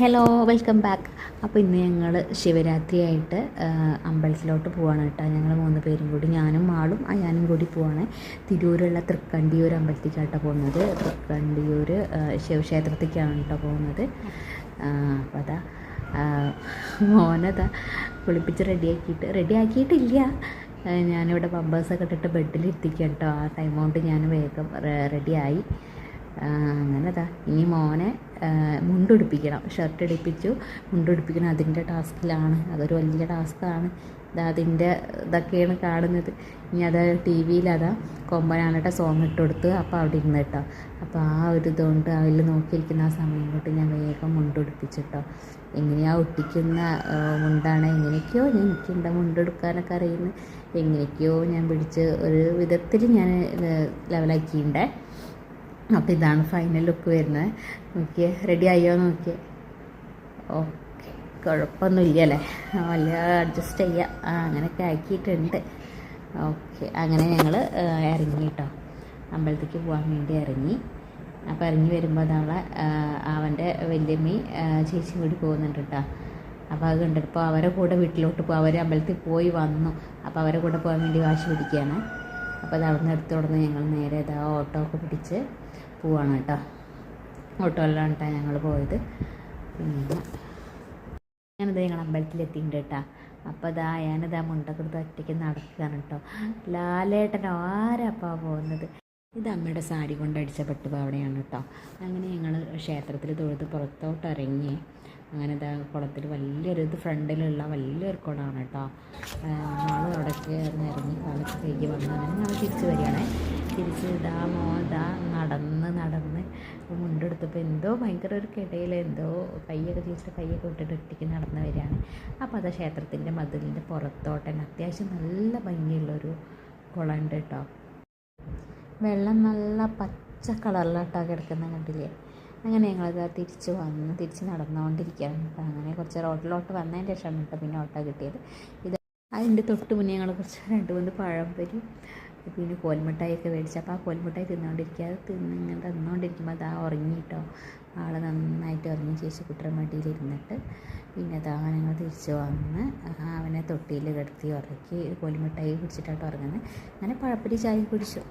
Hello, welcome back. അപ്പോൾ ഇന്ന് ഞങ്ങൾ ശിവരാത്രിയായിട്ട് അമ്പലത്തിലോട്ട് പോവാണ് കേട്ടോ. ഞങ്ങൾ 3 പേരും കൂടി, ഞാനും മാളും ഞാനും കൂടി പോവാണ്. തിരൂരുള്ള തൃക്കണ്ടിയൂർ അമ്പലത്തിലേക്കാട്ടോ പോകുന്നത്. തൃക്കണ്ടിയൂർ ശിവക്ഷേത്രത്തിലേക്കാണ് കേട്ടോ പോകുന്നത്. അപ്പോൾ അതാ മോനതാ കുളിപ്പിച്ച് റെഡിയാക്കിയിട്ടില്ല. ഞാനിവിടെ പമ്പേഴ്സൊക്കെ ഇട്ടിട്ട് ബെഡിലിരുത്തിക്കാം കേട്ടോ. ആ ടൈം കൊണ്ട് ഞാൻ വേഗം റെഡിയായി. അങ്ങനെതാ ഇനി മോനെ മുണ്ടുടുപ്പിക്കണം. ഷർട്ട് എടുപ്പിച്ചു, മുണ്ടുടുപ്പിക്കണം. അതിൻ്റെ ടാസ്കിലാണ്. അതൊരു വലിയ ടാസ്ക്കാണ്. അതിൻ്റെ ഇതൊക്കെയാണ് കാണുന്നത്. ഇനി അത് ടി വിയിലതാ കൊമ്പനാണ് കേട്ടോ സോങ് ഇട്ട് കൊടുത്ത്. അപ്പോൾ അവിടെ ഇരുന്ന് കേട്ടോ. അപ്പോൾ ആ ഒരു ഇതുകൊണ്ട് അതിൽ നോക്കിയിരിക്കുന്ന ആ സമയം കൊണ്ട് ഞാൻ വേഗം മുണ്ടുടുപ്പിച്ചിട്ടോ. എങ്ങനെയാ ഒട്ടിക്കുന്ന മുണ്ടാണ്, എങ്ങനെയൊക്കെയോ എനിക്കുണ്ട് മുണ്ടെടുക്കാനൊക്കെ അറിയുന്നത്. എങ്ങനെയൊക്കെയോ ഞാൻ പിടിച്ച് ഒരു വിധത്തിൽ ഞാൻ ലെവലാക്കിയിട്ടുണ്ടേ. അപ്പോൾ ഇതാണ് ഫൈനൽ ലുക്ക് വരുന്നത്. നോക്കിയേ, റെഡി ആയോ നോക്കിയേ. ഓക്കെ, കുഴപ്പമൊന്നുമില്ല അല്ലേ, വലിയ അഡ്ജസ്റ്റ് ചെയ്യാം. അങ്ങനെയൊക്കെ ആക്കിയിട്ടുണ്ട്. ഓക്കെ, അങ്ങനെ ഞങ്ങൾ ഇറങ്ങി കേട്ടോ. അമ്പലത്തേക്ക് പോകാൻ വേണ്ടി ഇറങ്ങി. അപ്പോൾ ഇറങ്ങി വരുമ്പോൾ നമ്മളെ അവൻ്റെ വല്യമ്മി ചേച്ചി കൂടി പോകുന്നുണ്ട് കേട്ടോ. അപ്പോൾ അത് കണ്ടപ്പോൾ അവരെ കൂടെ വീട്ടിലോട്ട് പോകും. അവർ അമ്പലത്തിൽ പോയി വന്നു. അപ്പോൾ അവരെ കൂടെ പോകാൻ വേണ്ടി വാശി പിടിക്കുകയാണ്. അപ്പോൾ അത് അവിടെ നിന്ന് എടുത്തോടുന്ന് ഞങ്ങൾ നേരെ ഓട്ടോ ഒക്കെ പിടിച്ച് പോവാണ് കേട്ടോ. ഓട്ടോയിലാണ് കേട്ടോ ഞങ്ങൾ പോയത്. പിന്നെ ഞാനത് ഞങ്ങൾ അമ്പലത്തിലെത്തിയിട്ടുണ്ട് കേട്ടോ. അപ്പോൾ ഞാനിതാ മുണ്ടൊക്കെ എടുത്ത് ഒറ്റയ്ക്ക് നടക്കുകയാണ് കേട്ടോ. ലാലേട്ടനോ ആരാപ്പാ പോകുന്നത്. ഇത് അമ്മയുടെ സാരി കൊണ്ട് അടിച്ച പട്ടുപാവടയാണ് കേട്ടോ. അങ്ങനെ ഞങ്ങൾ ക്ഷേത്രത്തിൽ തൊഴുത് പുറത്തോട്ട് ഇറങ്ങി. അങ്ങനെ ഇതാ കുളത്തിൽ ഇത് ഫ്രണ്ടിലുള്ള വലിയൊരു കുളമാണ് കേട്ടോ. നാളെ അവിടേക്ക് ഇറങ്ങി കാലത്ത് കൈകി വന്ന് അങ്ങനെ ഞങ്ങൾ തിരിച്ച് വരികയാണേ. തിരിച്ച് നടന്ന് മുണ്ടെടുത്തപ്പോൾ എന്തോ ഭയങ്കര ഒരു കിടയിൽ എന്തോ കൈയൊക്കെ ഇട്ടിട്ട് ഒറ്റയ്ക്ക് നടന്ന് വരികയാണ്. അപ്പോൾ അത് ക്ഷേത്രത്തിൻ്റെ മതിലിൻ്റെ പുറത്തോട്ടന്നെ അത്യാവശ്യം നല്ല ഭംഗിയുള്ളൊരു കുളമുണ്ട് കേട്ടോ. വെള്ളം നല്ല പച്ച കളറിലോട്ടാണ് കിടക്കുന്നത്, കണ്ടില്ലേ. അങ്ങനെ ഞങ്ങളത് തിരിച്ച് നടന്നുകൊണ്ടിരിക്കുകയാണ് കേട്ടോ. അങ്ങനെ കുറച്ച് റോഡിലോട്ട് വന്നതിന് ശേഷമാണ് കേട്ടോ പിന്നെ ഓട്ടോ കിട്ടിയത്. ഇത് അതിൻ്റെ തൊട്ട് മുന്നേ ഞങ്ങൾ കുറച്ച് 2-3 പഴംപൊരി പിന്നെ കോൽമിഠായിയൊക്കെ മേടിച്ചു. അപ്പോൾ ആ കോൽമിഠായി ഇങ്ങനെ തിന്നുകൊണ്ടിരിക്കുമ്പോൾ ഉറങ്ങി കേട്ടോ. ആൾ നന്നായിട്ട് ഉറങ്ങി. ചേച്ചിക്കുട്ടിയുടെ മടിയിലിരുന്നിട്ട് പിന്നെ ഞങ്ങൾ തിരിച്ച് വന്ന് അവനെ തൊട്ടിയിൽ കിടത്തി ഉറക്കി കോൽമിഠായി കുടിച്ചിട്ടായിട്ട് ഉറങ്ങുന്നത്. അങ്ങനെ പഴപ്പൊരി ചായ കുടിച്ചു.